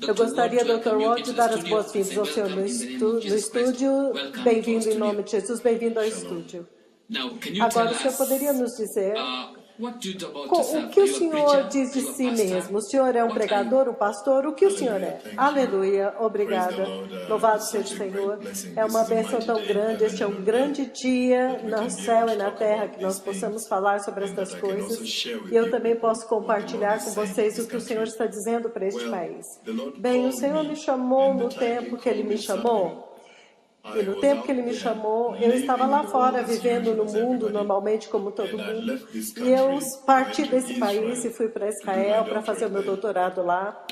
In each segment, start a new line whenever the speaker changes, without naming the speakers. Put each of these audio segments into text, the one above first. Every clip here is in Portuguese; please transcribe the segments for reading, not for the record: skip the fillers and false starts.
Eu gostaria, Dr. Ward, de dar as boas-vindas ao senhor no estúdio. Bem-vindo em nome de Jesus, bem-vindo ao estúdio. Agora, o senhor poderia nos dizer o que o senhor diz de si mesmo? O senhor é um pregador, um pastor? O que o senhor é? Aleluia, obrigada. Louvado seja o Senhor. É uma bênção tão grande. Este é um grande dia no céu e na terra que nós possamos falar sobre estas coisas. E eu também posso compartilhar com vocês o que o Senhor está dizendo para este país. Bem, o Senhor me chamou no tempo que Ele me chamou. E no tempo que Ele me chamou, eu estava lá fora, vivendo no mundo, normalmente como todo mundo. E eu parti desse país e fui para Israel para fazer o meu doutorado lá.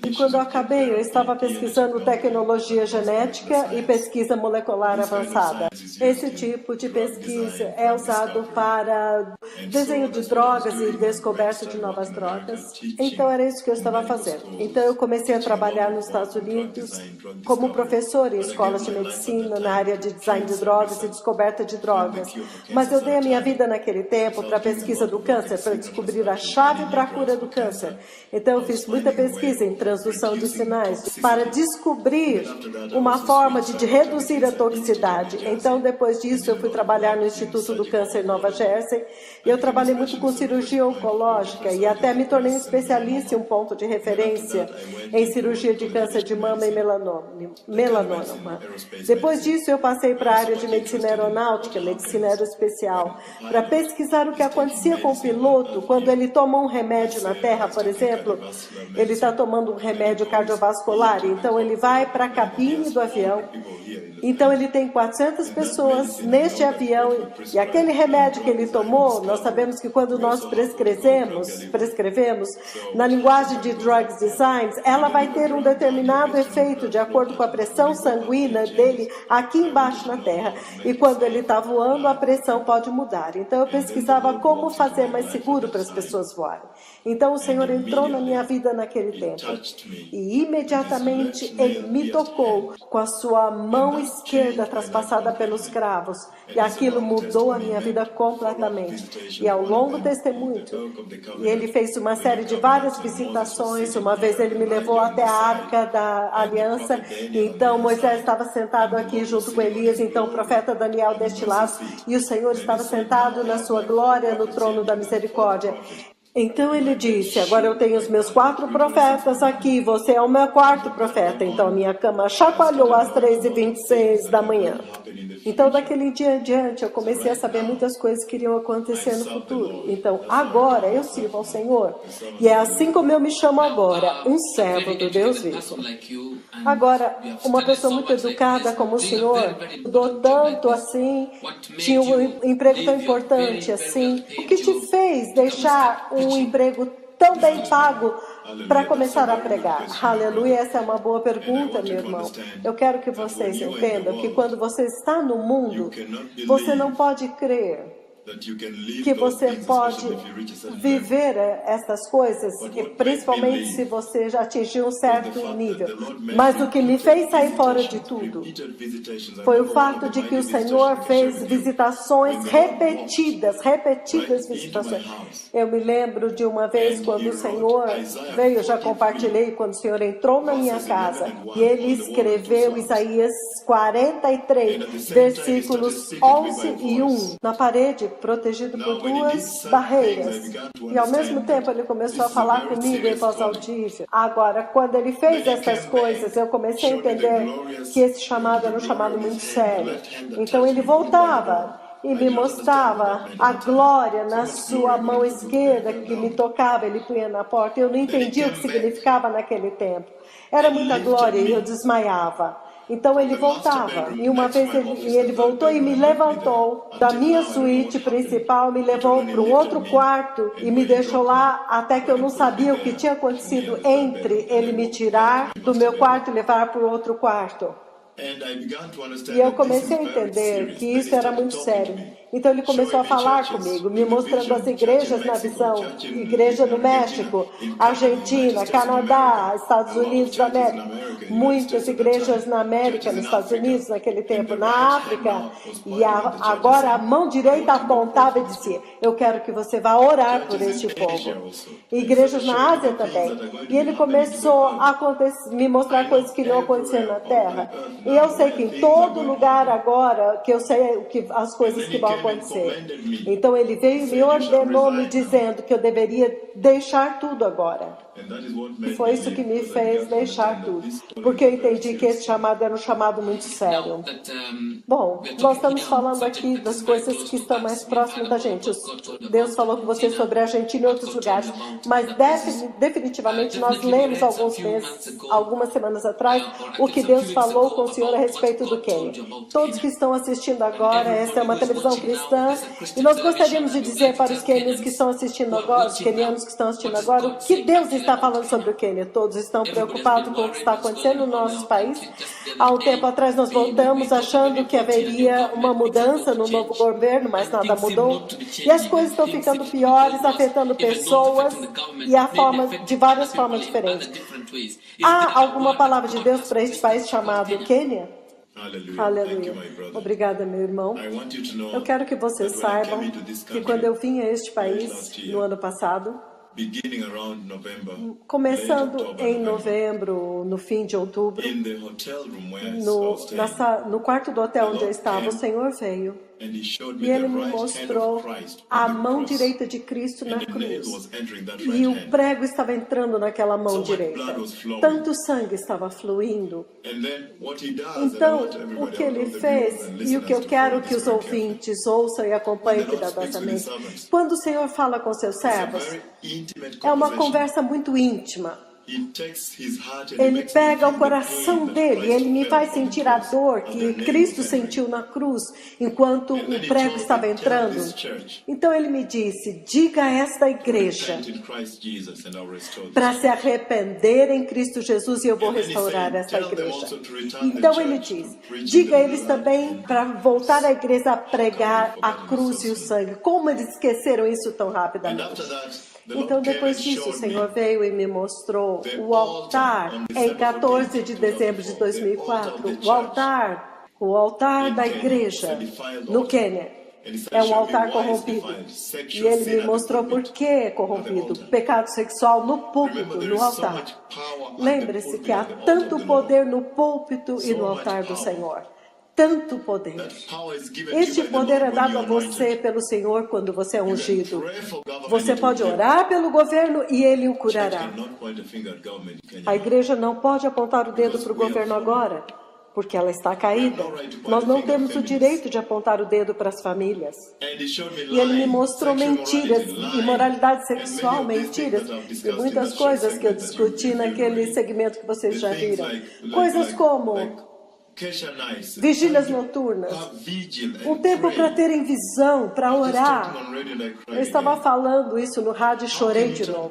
E quando eu acabei, eu estava pesquisando tecnologia genética e pesquisa molecular avançada. Esse tipo de pesquisa é usado para desenho de drogas e descoberta de novas drogas. Então, era isso que eu estava fazendo. Então, eu comecei a trabalhar nos Estados Unidos como professor em escolas de medicina, na área de design de drogas e descoberta de drogas. Mas eu dei a minha vida naquele tempo para a pesquisa do câncer, para descobrir a chave para a cura do câncer. Então, eu fiz muita pesquisa em transdução de sinais para descobrir uma forma de reduzir a toxicidade. Então, depois disso, eu fui trabalhar no Instituto do Câncer em Nova Jersey. Eu trabalhei muito com cirurgia oncológica e até me tornei um especialista e um ponto de referência em cirurgia de câncer de mama e melanoma. Depois disso, eu passei para a área de medicina aeronáutica, medicina aeroespacial, para pesquisar o que acontecia com o piloto quando ele toma um remédio na Terra, por exemplo. Ele está tomando um remédio cardiovascular, então ele vai para a cabine do avião. Então ele tem 400 pessoas neste avião e aquele remédio que ele tomou, nós sabemos que quando nós prescrevemos na linguagem de drugs designs, ela vai ter um determinado efeito de acordo com a pressão sanguínea dele aqui embaixo na Terra. E quando ele está voando, a pressão pode mudar. Então eu pesquisava como fazer mais seguro para as pessoas voarem. Então o Senhor entrou na minha vida naquele tempo e imediatamente Ele me tocou com a sua mão esquerda traspassada pelos cravos e aquilo mudou a minha vida completamente. E ao longo testemunho, e Ele fez uma série de várias visitações. Uma vez Ele me levou até a Arca da Aliança, e então Moisés estava sentado aqui junto com Elias, então o profeta Daniel deste lado, e o Senhor estava sentado na sua glória no trono da misericórdia. Então ele disse, agora eu tenho os meus 4 profetas aqui, você é o meu 4º profeta. Então a minha cama chacoalhou às 3h26 da manhã. Então daquele dia em diante eu comecei a saber muitas coisas que iriam acontecer no futuro. Então agora eu sirvo ao Senhor. E é assim como eu me chamo agora, um servo do Deus vivo. Agora, uma pessoa muito educada como o Senhor, mudou tanto assim, tinha um emprego tão importante assim. O que te fez deixar um emprego tão bem pago para começar a pregar? Aleluia, essa é uma boa pergunta, meu irmão. Eu quero que vocês entendam que quando você está no mundo, você não pode crer que você pode viver essas coisas, principalmente se você já atingiu um certo nível. Mas o que me fez sair fora de tudo foi o fato de que o Senhor fez visitações repetidas visitações. Eu me lembro de uma vez quando o Senhor veio, eu já compartilhei, quando o Senhor entrou na minha casa e Ele escreveu Isaías 43, versículos 11 e 1 na parede, protegido por 2 barreiras. E ao mesmo tempo Ele começou a falar comigo em voz audível. Agora, quando Ele fez essas coisas, eu comecei a entender que esse chamado era um chamado muito sério. Então Ele voltava e me mostrava a glória na sua mão esquerda que me tocava, Ele punha na porta. Eu não entendia o que significava naquele tempo. Era muita glória e eu desmaiava. Então ele voltava, e uma vez ele voltou e me levantou da minha suíte principal, me levou para um outro quarto e me deixou lá até que eu não sabia o que tinha acontecido entre ele me tirar do meu quarto e levar para o outro quarto. E eu comecei a entender que isso era muito sério. Então ele começou a falar comigo, me mostrando as igrejas na visão. Igreja no México, Argentina, Canadá, Estados Unidos da América. Muitas igrejas na América, nos Estados Unidos, naquele tempo, na África. E agora a mão direita apontava e dizia, eu quero que você vá orar por este povo. Igrejas na Ásia também. E ele começou a me mostrar coisas que não aconteciam na Terra. E eu sei que em todo lugar agora, que eu sei as coisas que vão acontecer. Então ele veio e me ordenou, me dizendo que eu deveria deixar tudo agora. E foi isso que me fez deixar tudo. Porque eu entendi que esse chamado era um chamado muito sério. Bom, nós estamos falando aqui das coisas que estão mais próximas da gente. Deus falou com você sobre a Argentina e outros lugares. Mas definitivamente nós lemos algumas semanas atrás, o que Deus falou com o Senhor a respeito do Quênia. Todos que estão assistindo agora, essa é uma televisão cristã, e nós gostaríamos de dizer para os quenianos que estão assistindo agora, o que Deus está falando sobre o Quênia. Todos estão preocupados com o que está acontecendo no nosso país. Há um tempo atrás nós voltamos achando que haveria uma mudança no novo governo, mas nada mudou. E as coisas estão ficando piores, afetando pessoas de várias formas diferentes. Há alguma palavra de Deus para este país chamado Quênia? Aleluia. Obrigada, meu irmão. Eu quero que vocês saibam que quando eu vim a este país no ano passado, começando em novembro, no fim de outubro, no quarto do hotel onde eu estava, o Senhor veio e Ele me mostrou a mão direita de Cristo na cruz. E o prego estava entrando naquela mão direita. Tanto sangue estava fluindo. Então, o que Ele fez, e o que eu quero que os ouvintes ouçam e acompanhem cuidadosamente, quando o Senhor fala com seus servos, é uma conversa muito íntima. Ele pega o coração dele, ele me faz sentir a dor que Cristo sentiu na cruz enquanto o prego estava entrando. Então ele me disse, diga a esta igreja para se arrepender em Cristo Jesus e eu vou restaurar essa igreja. Então ele diz, diga a eles também para voltar à igreja a pregar a cruz e o sangue. Como eles esqueceram isso tão rapidamente? Então, depois disso, o Senhor veio e me mostrou o altar em 14 de dezembro de 2004. O altar da igreja no Quênia. É um altar corrompido. E ele me mostrou por que é corrompido. Pecado sexual no púlpito, no altar. Lembre-se que há tanto poder no púlpito e no altar do Senhor. Tanto poder. Este poder é dado a você pelo Senhor quando você é ungido. Você pode orar pelo governo e Ele o curará. A igreja não pode apontar o dedo para o governo agora, porque ela está caída. Nós não temos o direito de apontar o dedo para as famílias. E Ele me mostrou mentiras, imoralidade sexual, mentiras, e muitas coisas que eu discuti naquele segmento que vocês já viram. Coisas como vigílias noturnas, um tempo para terem visão, para orar. Eu estava falando isso no rádio e chorei de novo.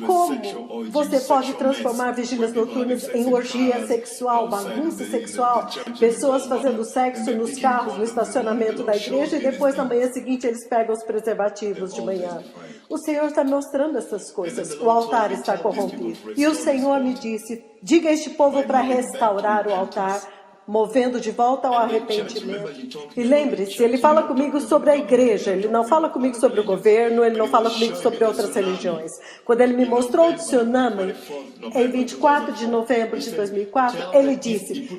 Como você pode transformar vigílias noturnas em orgia sexual, bagunça sexual, pessoas fazendo sexo nos carros, no estacionamento da igreja e depois na manhã seguinte eles pegam os preservativos de manhã. O Senhor está mostrando essas coisas. O altar está corrompido. E o Senhor me disse, diga a este povo para restaurar o altar, movendo de volta ao arrependimento. E lembre-se, ele fala comigo sobre a igreja, ele não fala comigo sobre o governo, ele não fala comigo sobre outras religiões. Quando ele me mostrou o tsunami, em 24 de novembro de 2004, ele disse,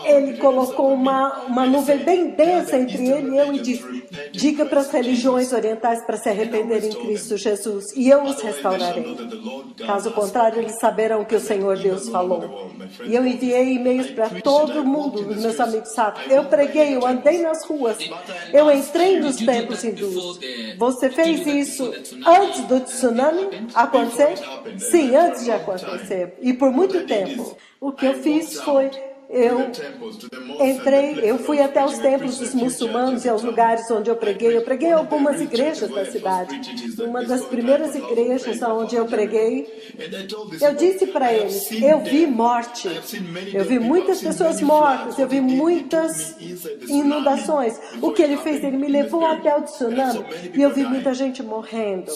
ele colocou uma nuvem bem densa entre ele e eu e disse, diga para as religiões orientais para se arrependerem em Cristo Jesus e eu os restaurarei. Caso contrário, eles saberão que o Senhor Deus falou. E eu enviei e-mails para todo mundo, meus amigos sabem. Eu preguei, eu andei nas ruas, eu entrei nos templos hindus. Você fez isso antes do tsunami acontecer? Sim, antes de acontecer. E por muito tempo. O que eu fiz foi, eu fui até os templos dos muçulmanos e aos lugares onde eu preguei. Eu preguei em algumas igrejas da cidade. Uma das primeiras igrejas onde eu preguei, eu disse para eles, eu vi morte, eu vi muitas pessoas mortas, eu vi muitas inundações. O que ele fez? Ele me levou até o tsunami e eu vi muita gente morrendo.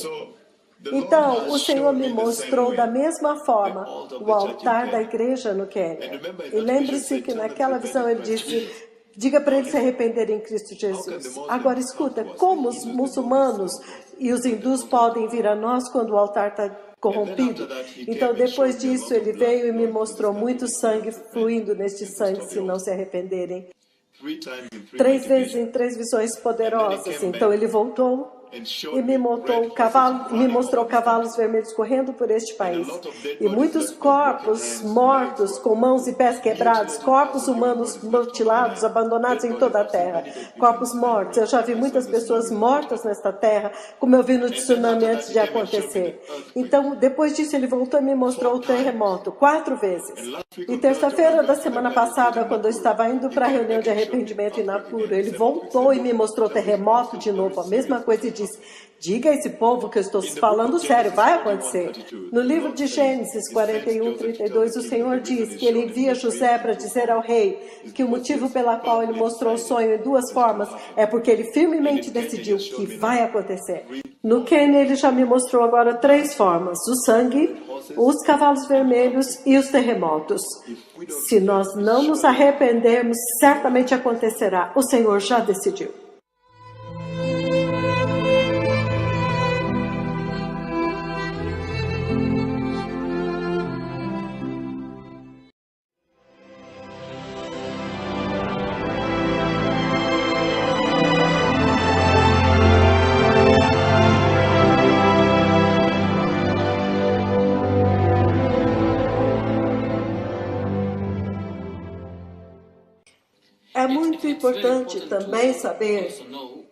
Então, o Senhor me mostrou da mesma forma o altar da igreja no Quênia. E lembre-se que naquela visão ele disse, diga para eles se arrependerem em Cristo Jesus. Agora escuta, como os muçulmanos e os hindus podem vir a nós quando o altar está corrompido? Então, depois disso, ele veio e me mostrou muito sangue fluindo neste sangue se não se arrependerem. 3 vezes em 3 visões poderosas. Então, ele voltou e me mostrou cavalos vermelhos correndo por este país. E muitos corpos mortos, com mãos e pés quebrados, corpos humanos mutilados, abandonados em toda a terra. Corpos mortos. Eu já vi muitas pessoas mortas nesta terra, como eu vi no tsunami antes de acontecer. Então, depois disso, ele voltou e me mostrou o terremoto 4 vezes. E terça-feira da semana passada, quando eu estava indo para a reunião de arrependimento em Napuru, ele voltou e me mostrou o terremoto de novo, a mesma coisa, e disse, diga a esse povo que eu estou falando sério, vai acontecer. No livro de Gênesis 41:32, o Senhor diz que ele envia José para dizer ao rei que o motivo pela qual ele mostrou o sonho em 2 formas é porque ele firmemente decidiu que vai acontecer. No Quênia, ele já me mostrou agora 3 formas, o sangue, os cavalos vermelhos e os terremotos. Se nós não nos arrependermos, certamente acontecerá. O Senhor já decidiu. É muito importante também saber,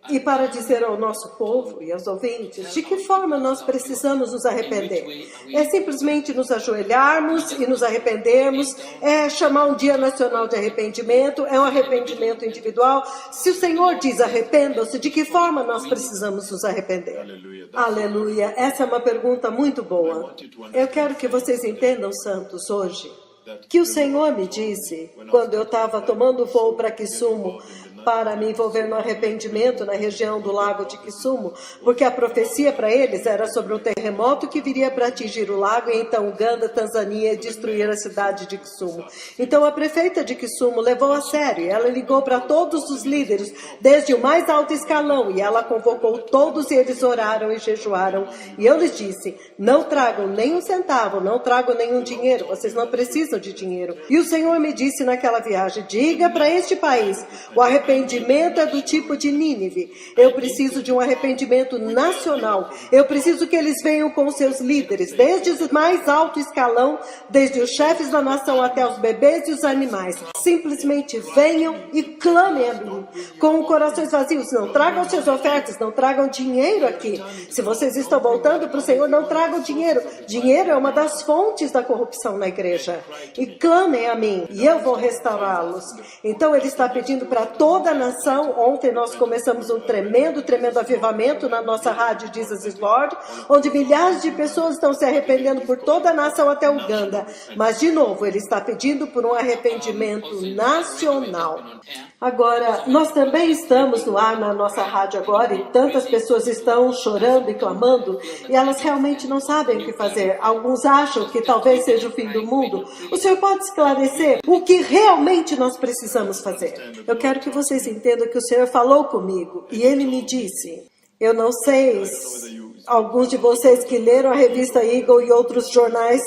e para dizer ao nosso povo e aos ouvintes, de que forma nós precisamos nos arrepender. É simplesmente nos ajoelharmos e nos arrependermos, é chamar um dia nacional de arrependimento, é um arrependimento individual. Se o Senhor diz arrependam-se, de que forma nós precisamos nos arrepender? Aleluia! Essa é uma pergunta muito boa. Eu quero que vocês entendam, santos, hoje, que o Senhor me disse, quando eu estava tomando voo para Kisumu, para me envolver no arrependimento na região do lago de Kisumu, porque a profecia para eles era sobre um terremoto que viria para atingir o lago e então Uganda, Tanzânia e destruir a cidade de Kisumu. Então a prefeita de Kisumu levou a sério, ela ligou para todos os líderes, desde o mais alto escalão, e ela convocou todos e eles oraram e jejuaram. E eu lhes disse, não tragam nem um centavo, não tragam nenhum dinheiro, vocês não precisam de dinheiro. E o Senhor me disse naquela viagem, diga para este país, o arrependimento é do tipo de Nínive. Eu preciso de um arrependimento nacional. Eu preciso que eles venham com seus líderes, desde o mais alto escalão, desde os chefes da nação até os bebês e os animais. Simplesmente venham e clamem a mim, com corações vazios. Não tragam suas ofertas, não tragam dinheiro aqui. Se vocês estão voltando para o Senhor, não tragam dinheiro. Dinheiro é uma das fontes da corrupção na igreja. E clamem a mim, e eu vou restaurá-los. Então ele está pedindo para toda a nação. Ontem nós começamos um tremendo avivamento na nossa rádio Jesus is Lord, onde milhares de pessoas estão se arrependendo por toda a nação até Uganda. Mas, de novo, ele está pedindo por um arrependimento nacional. Agora, nós também estamos no ar na nossa rádio agora e tantas pessoas estão chorando e clamando e elas realmente não sabem o que fazer. Alguns acham que talvez seja o fim do mundo. O Senhor pode esclarecer o que realmente nós precisamos fazer. Eu quero que vocês entendam que o Senhor falou comigo e Ele me disse, eu não sei, alguns de vocês que leram a revista Eagle e outros jornais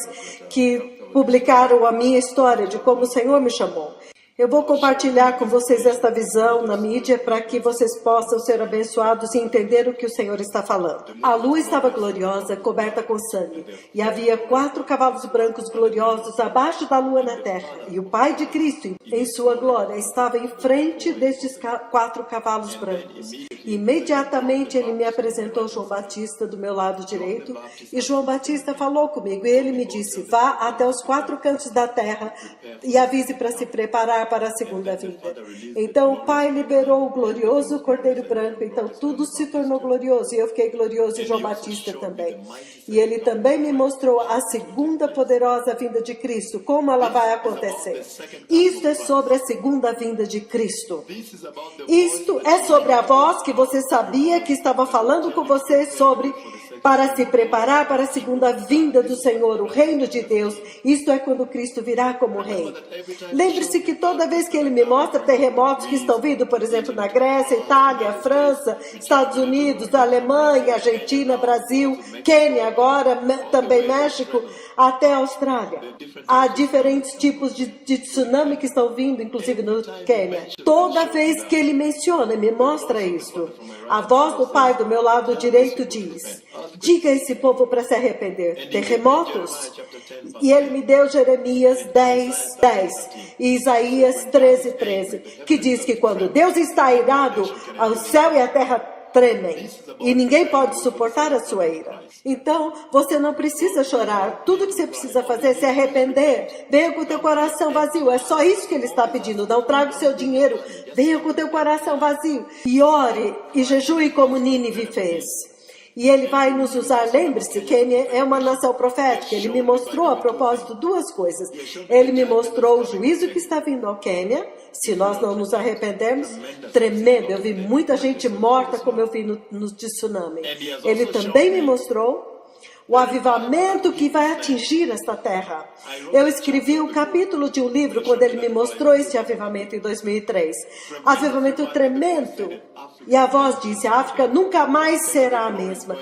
que publicaram a minha história de como o Senhor me chamou. Eu vou compartilhar com vocês esta visão na mídia para que vocês possam ser abençoados e entender o que o Senhor está falando. A lua estava gloriosa, coberta com sangue, e havia 4 cavalos brancos gloriosos abaixo da lua na terra. E o Pai de Cristo, em sua glória, estava em frente destes 4 cavalos brancos. Imediatamente ele me apresentou João Batista do meu lado direito, e João Batista falou comigo, e ele me disse, vá até os 4 cantos da terra e avise para se preparar para a segunda vinda. Então o Pai liberou o glorioso Cordeiro Branco, então tudo se tornou glorioso, e eu fiquei glorioso, e João Batista também. E ele também me mostrou a segunda poderosa vinda de Cristo, como ela vai acontecer. Isto é sobre a segunda vinda de Cristo. Isto é sobre a voz que você sabia que estava falando com você sobre para se preparar para a segunda vinda do Senhor, o reino de Deus. Isto é quando Cristo virá como rei. Lembre-se que toda vez que ele me mostra terremotos que estão vindo, por exemplo, na Grécia, Itália, França, Estados Unidos, Alemanha, Argentina, Brasil, Quênia agora, também México, até a Austrália. Há diferentes tipos de tsunami que estão vindo, inclusive no Quênia. Toda vez que ele menciona, me mostra isso. A voz do Pai do meu lado direito diz, diga a esse povo para se arrepender. Terremotos? E ele me deu Jeremias 10:10 e Isaías 13:13, que diz que quando Deus está irado, o céu e a terra tremem, e ninguém pode suportar a sua ira. Então, você não precisa chorar. Tudo que você precisa fazer é se arrepender. Venha com o teu coração vazio. É só isso que ele está pedindo. Não traga o seu dinheiro. Venha com o teu coração vazio. E ore e jejue como Nínive fez. E ele vai nos usar, lembre-se, Quênia é uma nação profética. Ele me mostrou, a propósito, 2 coisas. Ele me mostrou o juízo que está vindo ao Quênia, se nós não nos arrependermos, tremendo. Eu vi muita gente morta, como eu vi no tsunami. Ele também me mostrou o avivamento que vai atingir esta terra. Eu escrevi um capítulo de um livro quando ele me mostrou esse avivamento em 2003. Avivamento tremendo. E a voz disse, a África nunca mais será a mesma.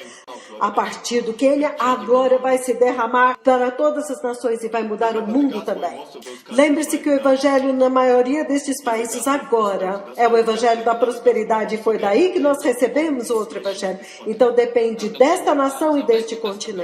A partir do Quênia, a glória vai se derramar para todas as nações e vai mudar o mundo também. Lembre-se que o evangelho na maioria destes países agora é o evangelho da prosperidade. Foi daí que nós recebemos o outro evangelho. Então depende desta nação e deste continente.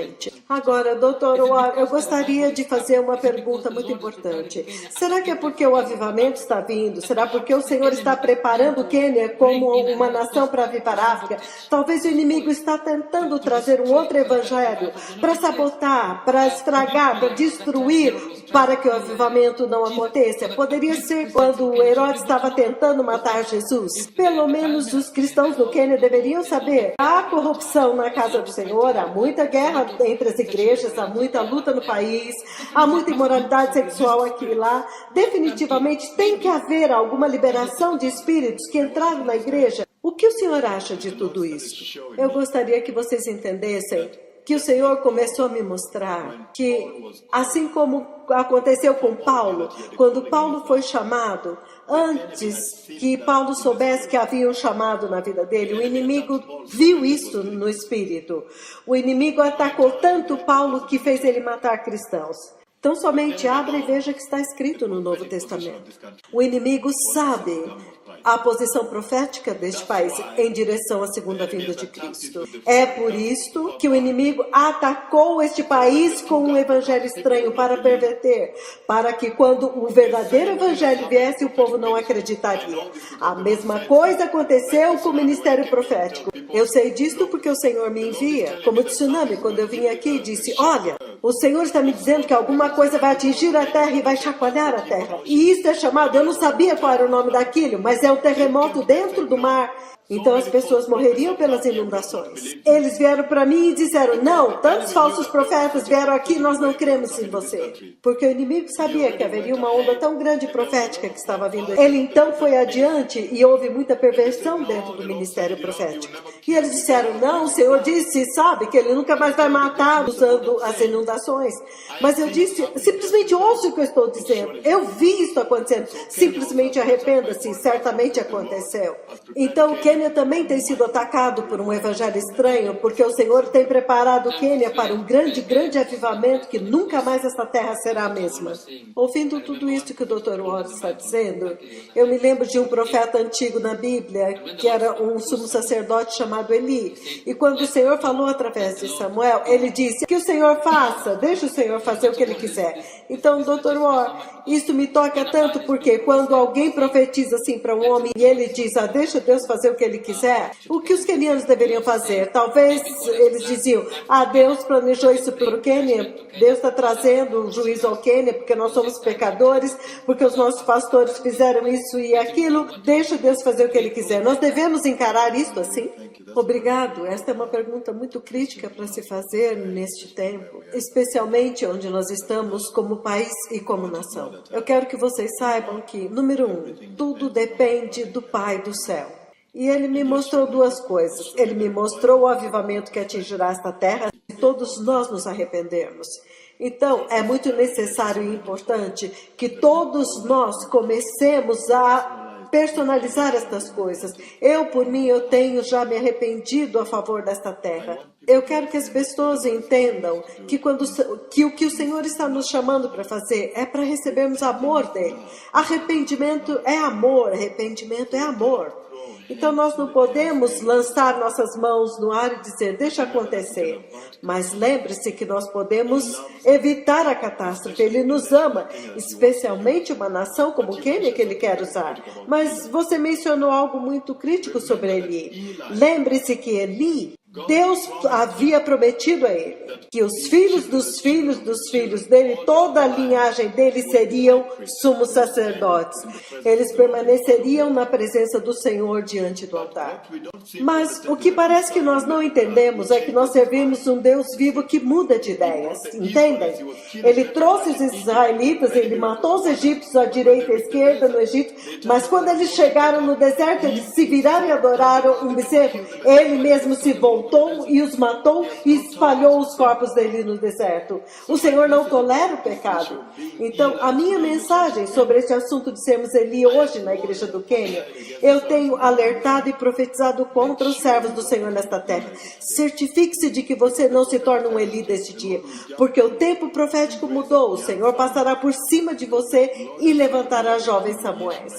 Agora, doutor, eu gostaria de fazer uma pergunta muito importante. Será que é porque o avivamento está vindo? Será porque o Senhor está preparando o Quênia como uma nação para avivar a África? Talvez o inimigo está tentando trazer um outro evangelho para sabotar, para estragar, para destruir, para que o avivamento não aconteça. Poderia ser quando o Herodes estava tentando matar Jesus. Pelo menos os cristãos do Quênia deveriam saber. Há corrupção na casa do Senhor, há muita guerra entre as igrejas, há muita luta no país, há muita imoralidade sexual aqui e lá. Definitivamente tem que haver alguma liberação de espíritos que entraram na igreja. O que o senhor acha de tudo isso? Eu gostaria que vocês entendessem que o Senhor começou a me mostrar que, assim como aconteceu com Paulo, quando Paulo foi chamado, antes que Paulo soubesse que havia um chamado na vida dele, o inimigo viu isso no espírito. O inimigo atacou tanto Paulo que fez ele matar cristãos. Então somente abra e veja que está escrito no Novo Testamento. O inimigo sabe a posição profética deste país em direção à segunda vinda de Cristo. É por isto que o inimigo atacou este país com um evangelho estranho para perverter, para que quando o verdadeiro evangelho viesse, o povo não acreditaria. A mesma coisa aconteceu com o ministério profético. Eu sei disto porque o Senhor me envia. Como tsunami, quando eu vim aqui e disse, olha, o Senhor está me dizendo que alguma coisa vai atingir a terra e vai chacoalhar a terra. E isso é chamado, eu não sabia qual era o nome daquilo, mas é o terremoto dentro do mar. Então as pessoas morreriam pelas inundações. Eles vieram para mim e disseram, não, tantos falsos profetas vieram aqui, nós não cremos em você. Porque o inimigo sabia que haveria uma onda tão grande profética que estava vindo. Ele então foi adiante e houve muita perversão dentro do ministério profético. E eles disseram, não, o Senhor disse, sabe, que ele nunca mais vai matar usando as inundações. Mas eu disse, simplesmente ouça o que eu estou dizendo. Eu vi isso acontecendo. Simplesmente arrependa-se, certamente aconteceu. Então o Quênia também tem sido atacado por um evangelho estranho, porque o Senhor tem preparado o Quênia para um grande avivamento que nunca mais essa terra será a mesma. Ouvindo tudo isso que o Dr. Watts está dizendo, eu me lembro de um profeta antigo na Bíblia, que era um sumo sacerdote chamado Eli. E quando o Senhor falou através de Samuel, ele disse, que o Senhor faça, deixa o Senhor fazer o que ele quiser. Então, Dr. Watts, isso me toca tanto, porque quando alguém profetiza assim para um homem, e ele diz, deixa Deus fazer o que que ele quiser, o que os quenianos deveriam fazer? Talvez eles diziam, Deus planejou isso para o Quênia, Deus está trazendo o juízo ao Quênia porque nós somos pecadores, porque os nossos pastores fizeram isso e aquilo, deixa Deus fazer o que ele quiser. Nós devemos encarar isso assim? Obrigado. Esta é uma pergunta muito crítica para se fazer neste tempo, especialmente onde nós estamos como país e como nação. Eu quero que vocês saibam que, número 1, tudo depende do Pai do céu. E ele me mostrou duas coisas. Ele me mostrou o avivamento que atingirá esta terra se todos nós nos arrependermos. Então, é muito necessário e importante que todos nós comecemos a personalizar estas coisas. Eu, por mim, eu tenho já me arrependido a favor desta terra. Eu quero que as pessoas entendam que o que o Senhor está nos chamando para fazer é para recebermos amor dele. Arrependimento é amor, arrependimento é amor. Então nós não podemos lançar nossas mãos no ar e dizer, deixa acontecer. Mas lembre-se que nós podemos evitar a catástrofe. Ele nos ama, especialmente uma nação como o Quênia que ele quer usar. Mas você mencionou algo muito crítico sobre Eli. Lembre-se que Eli, Deus havia prometido a ele que os filhos dos filhos dos filhos dele, toda a linhagem dele seriam sumos sacerdotes. Eles permaneceriam na presença do Senhor diante do altar. Mas o que parece que nós não entendemos é que nós servimos um Deus vivo que muda de ideias, entendem? Ele trouxe os israelitas, ele matou os egípcios à direita e à esquerda no Egito, mas quando eles chegaram no deserto, eles se viraram e adoraram um bezerro. Ele mesmo se voltou e os matou e espalhou os corpos dele no deserto. O Senhor não tolera o pecado. Então, a minha mensagem sobre esse assunto de sermos Eli hoje na igreja do Quênia, eu tenho alertado e profetizado contra os servos do Senhor nesta terra. Certifique-se de que você não se torne um Eli deste dia, porque o tempo profético mudou. O Senhor passará por cima de você e levantará jovens Samuéis.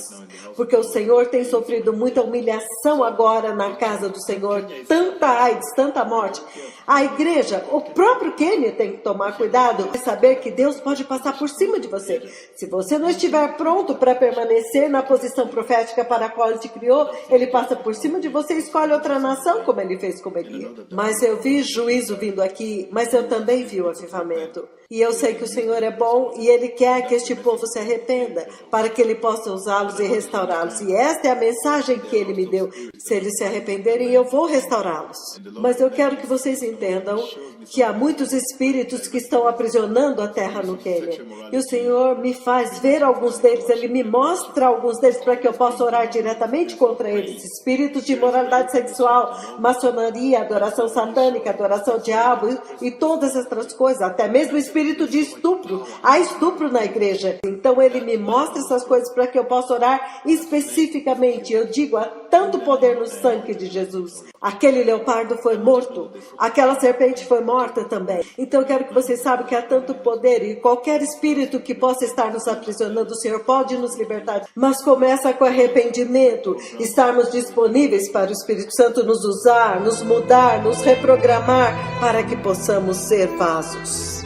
Porque o Senhor tem sofrido muita humilhação agora na casa do Senhor, tanta AIDS, tanta morte. A igreja, o próprio Quênia tem que tomar cuidado e saber que Deus pode passar por cima de você. Se você não estiver pronto para permanecer na posição profética para a qual Ele te criou, Ele passa por cima de você e escolhe outra nação, como Ele fez com Eli. Mas eu vi juízo vindo aqui, mas eu também vi o avivamento. E eu sei que o Senhor é bom e Ele quer que este povo se arrependa, para que Ele possa usá-los e restaurá-los. E esta é a mensagem que Ele me deu. Se eles se arrependerem, eu vou restaurá-los. Mas eu quero que vocês entendam que há muitos espíritos que estão aprisionando a terra no Quênia. E o Senhor me faz ver alguns deles, Ele me mostra alguns deles para que eu possa orar diretamente contra eles. Espíritos de imoralidade sexual, maçonaria, adoração satânica, adoração ao diabo e todas essas coisas, até mesmo espírito de estupro. Há estupro na igreja. Então Ele me mostra essas coisas para que eu possa orar especificamente. Eu digo, há tanto poder no sangue de Jesus. Aquele leopardo foi morto. Aquela serpente foi morta também. Então eu quero que vocês saibam que há tanto poder e qualquer espírito que possa estar nos aprisionando, o Senhor pode nos libertar. Mas começa com arrependimento, estarmos disponíveis para o Espírito Santo nos usar, nos mudar, nos reprogramar para que possamos ser vasos.